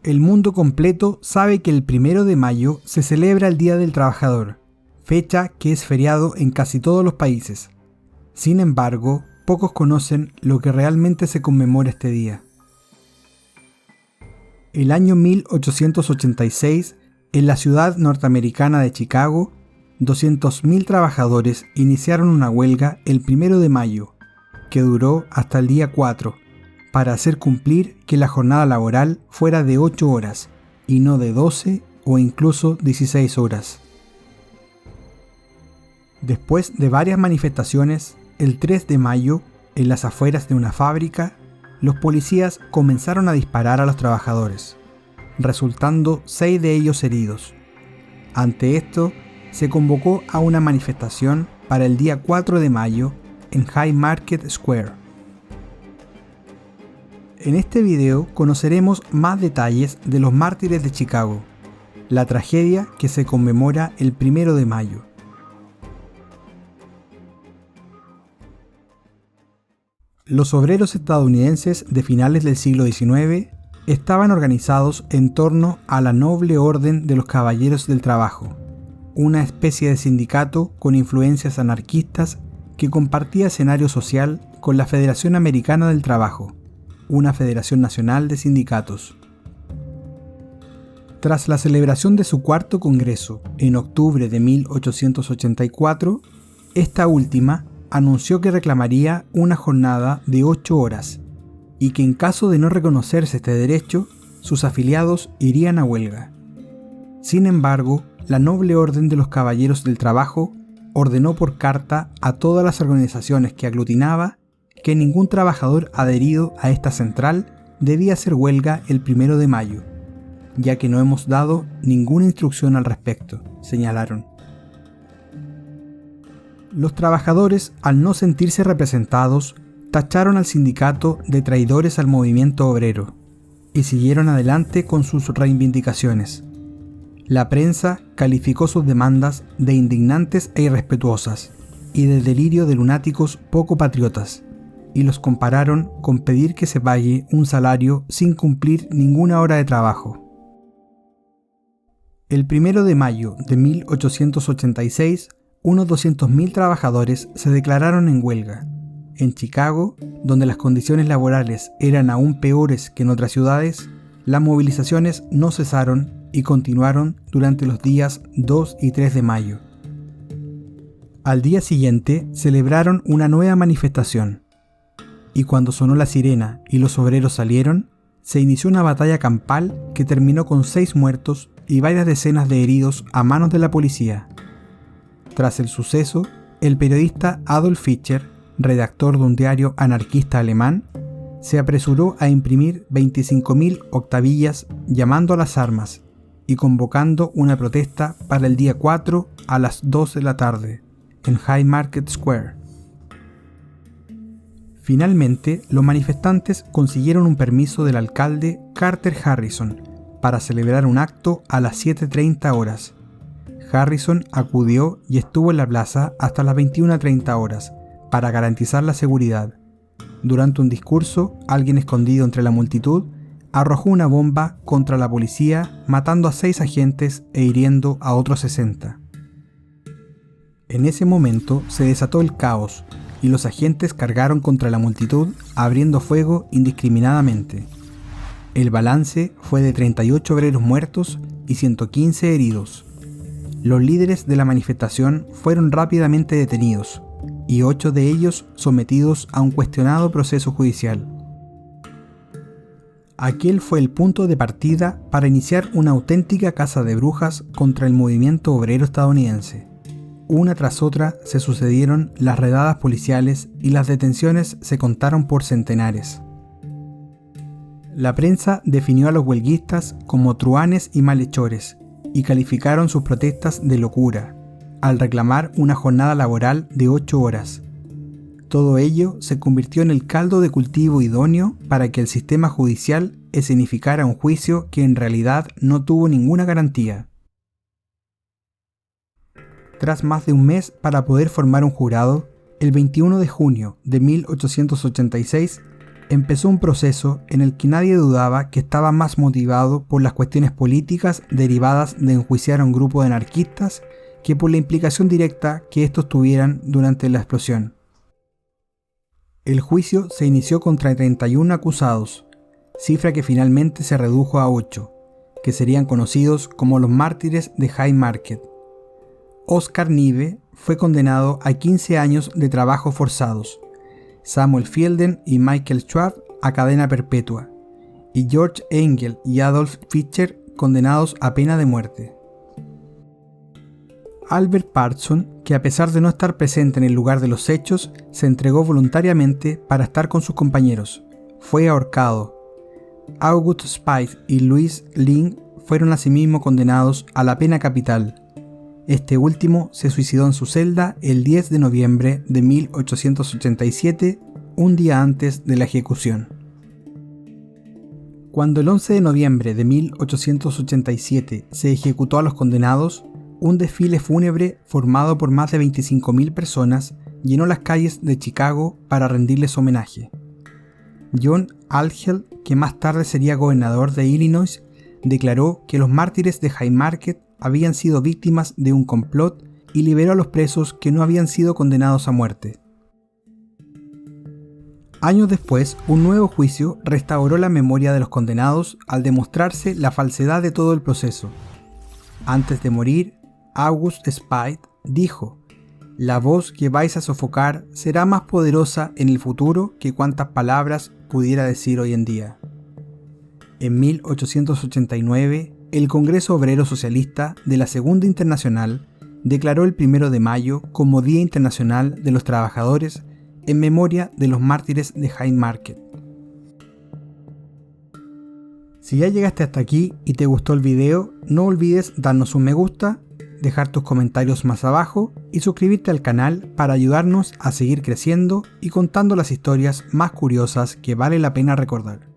El mundo completo sabe que el 1 de mayo se celebra el Día del Trabajador, fecha que es feriado en casi todos los países. Sin embargo, pocos conocen lo que realmente se conmemora este día. El año 1886, en la ciudad norteamericana de Chicago, 200.000 trabajadores iniciaron una huelga el 1 de mayo, que duró hasta el día 4, para hacer cumplir que la jornada laboral fuera de 8 horas, y no de 12 o incluso 16 horas. Después de varias manifestaciones, el 3 de mayo, en las afueras de una fábrica, los policías comenzaron a disparar a los trabajadores, resultando 6 de ellos heridos. Ante esto, se convocó a una manifestación para el día 4 de mayo en Haymarket Square. En este video conoceremos más detalles de los mártires de Chicago, la tragedia que se conmemora el 1 de mayo. Los obreros estadounidenses de finales del siglo XIX estaban organizados en torno a la Noble Orden de los Caballeros del Trabajo, una especie de sindicato con influencias anarquistas que compartía escenario social con la Federación Americana del Trabajo, una federación nacional de sindicatos. Tras la celebración de su cuarto congreso en octubre de 1884, esta última anunció que reclamaría una jornada de 8 horas y que en caso de no reconocerse este derecho, sus afiliados irían a huelga. Sin embargo, la Noble Orden de los Caballeros del Trabajo ordenó por carta a todas las organizaciones que aglutinaba que ningún trabajador adherido a esta central debía hacer huelga el 1 de mayo, ya que no hemos dado ninguna instrucción al respecto, señalaron. Los trabajadores, al no sentirse representados, tacharon al sindicato de traidores al movimiento obrero y siguieron adelante con sus reivindicaciones. La prensa calificó sus demandas de indignantes e irrespetuosas y de delirio de lunáticos poco patriotas, y los compararon con pedir que se pague un salario sin cumplir ninguna hora de trabajo. El 1 de mayo de 1886, unos 200.000 trabajadores se declararon en huelga. En Chicago, donde las condiciones laborales eran aún peores que en otras ciudades, las movilizaciones no cesaron y continuaron durante los días 2 y 3 de mayo. Al día siguiente celebraron una nueva manifestación, y cuando sonó la sirena y los obreros salieron, se inició una batalla campal que terminó con 6 muertos y varias decenas de heridos a manos de la policía. Tras el suceso, el periodista Adolf Fischer, redactor de un diario anarquista alemán, se apresuró a imprimir 25.000 octavillas llamando a las armas y convocando una protesta para el día 4 a las 2 de la tarde, en Haymarket Square. Finalmente, los manifestantes consiguieron un permiso del alcalde Carter Harrison para celebrar un acto a las 7:30 horas. Harrison acudió y estuvo en la plaza hasta las 21:30 horas para garantizar la seguridad. Durante un discurso, alguien escondido entre la multitud arrojó una bomba contra la policía, matando a 6 agentes e hiriendo a otros 60. En ese momento se desató el caos y los agentes cargaron contra la multitud, abriendo fuego indiscriminadamente. El balance fue de 38 obreros muertos y 115 heridos. Los líderes de la manifestación fueron rápidamente detenidos y 8 de ellos sometidos a un cuestionado proceso judicial. Aquel fue el punto de partida para iniciar una auténtica caza de brujas contra el movimiento obrero estadounidense. Una tras otra se sucedieron las redadas policiales y las detenciones se contaron por centenares. La prensa definió a los huelguistas como truhanes y malhechores y calificaron sus protestas de locura, al reclamar una jornada laboral de 8 horas. Todo ello se convirtió en el caldo de cultivo idóneo para que el sistema judicial escenificara un juicio que en realidad no tuvo ninguna garantía. Tras más de un mes para poder formar un jurado, el 21 de junio de 1886, empezó un proceso en el que nadie dudaba que estaba más motivado por las cuestiones políticas derivadas de enjuiciar a un grupo de anarquistas que por la implicación directa que estos tuvieran durante la explosión. El juicio se inició contra 31 acusados, cifra que finalmente se redujo a 8, que serían conocidos como los mártires de Haymarket. Oscar Nive fue condenado a 15 años de trabajo forzados, Samuel Fielden y Michael Schwab a cadena perpetua, y George Engel y Adolf Fischer condenados a pena de muerte. Albert Parson, que a pesar de no estar presente en el lugar de los hechos, se entregó voluntariamente para estar con sus compañeros, fue ahorcado. August Speight y Louis Lin fueron asimismo condenados a la pena capital. Este último se suicidó en su celda el 10 de noviembre de 1887, un día antes de la ejecución. Cuando el 11 de noviembre de 1887 se ejecutó a los condenados, un desfile fúnebre formado por más de 25.000 personas llenó las calles de Chicago para rendirles homenaje. John Altgeld, que más tarde sería gobernador de Illinois, declaró que los mártires de Haymarket habían sido víctimas de un complot y liberó a los presos que no habían sido condenados a muerte. Años después, un nuevo juicio restauró la memoria de los condenados al demostrarse la falsedad de todo el proceso. Antes de morir, August Speight dijo: «La voz que vais a sofocar será más poderosa en el futuro que cuantas palabras pudiera decir hoy en día». En 1889, el Congreso Obrero Socialista de la Segunda Internacional declaró el 1 de mayo como Día Internacional de los Trabajadores en memoria de los mártires de Haymarket. Si ya llegaste hasta aquí y te gustó el video, no olvides darnos un me gusta, dejar tus comentarios más abajo y suscribirte al canal para ayudarnos a seguir creciendo y contando las historias más curiosas que vale la pena recordar.